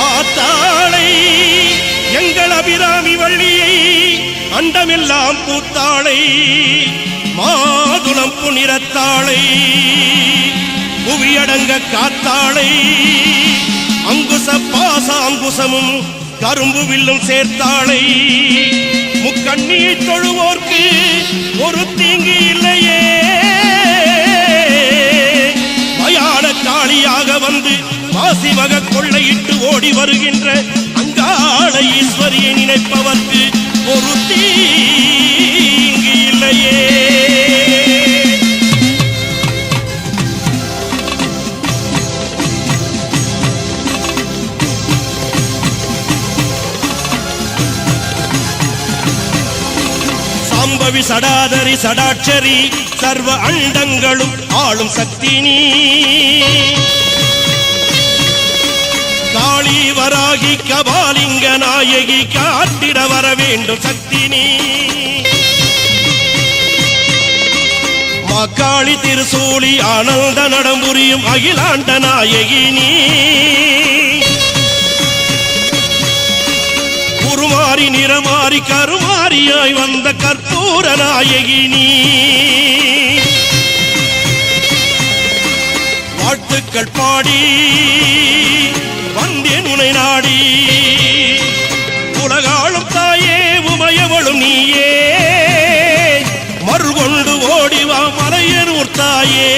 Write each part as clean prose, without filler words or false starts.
ஆத்தாளை எங்கள் அபிராமி வள்ளியை அண்டமெல்லாம் பூத்தாளை மாதுளம் புனிரத்தாளை புவியடங்க காத்தாளை அங்குச பாச அங்குசமும் கரும்பு வில்லும் சேர்த்தாளை முக்கண்ணியை தொழுவோர்க்கு ஒரு தீங்கு இல்லையே மயான காளியாக வந்து மாசி மக கொள்ளையிட்டு ஓடி வருகின்ற அங்காள ஈஸ்வரியை நினைப்பவர்க்கு ஒரு தீங்கு இல்லையே. சாம்பவி சடாதரி சடாட்சரி சர்வ அண்டங்களும் ஆளும் சக்தி நீ காளி வராகி கபாலிங்க நாயகி காட்டிட வர வேண்டும் சக்தி நீ மாக்காளி திருசூலி ஆனந்த நடம்புரியும் அகிலாண்ட நாயகி நீ உருமாறி நிறமாறி கருமாறியாய் வந்த கற்பூர நாயகி நீ வாழ்த்துக்கள் பாடி வந்தேன் உனை நாடி உலகாளும் தாயே உமையவளும் நீயே மறுகொண்டு ஓடிவா மலையனூர் தாயே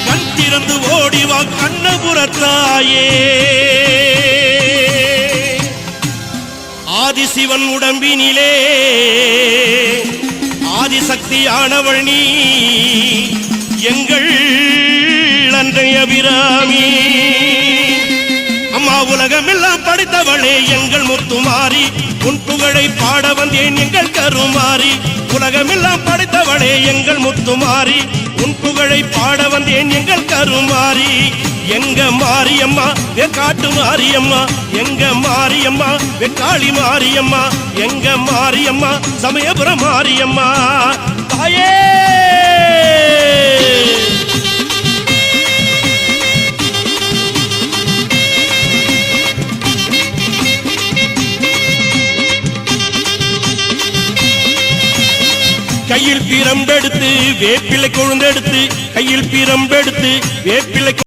கண் திறந்து ஓடிவா கண்ணபுரத்தாயே ஆதிசிவன் உடம்பினிலே ஆதிசக்தியானவள் நீ எங்கள் அன்றைய அபிராமி அம்மா உலகமெல்லாம் படைத்தவளே எங்கள் முத்துமாரி உன் புகழை பாட வந்தேன் எங்கள் கருமாரி உலகமெல்லாம் படைத்தவளே எங்கள் முத்துமாரி உன் புகழை பாட வந்தேன் எங்கள் கருமாரி எங்க மாரியம்மா வெக்காட்டு மாரியம்மா எங்க மாரியம்மா வெக்காளி மாரியம்மா எங்க மாரியம்மா சமயபுரம் மாரியம்மா தாயே கையில் பிரம்பெடுத்து வேப்பிலை கொழுந்தெடுத்து கையில் பிரம்பெடுத்து வேப்பிலை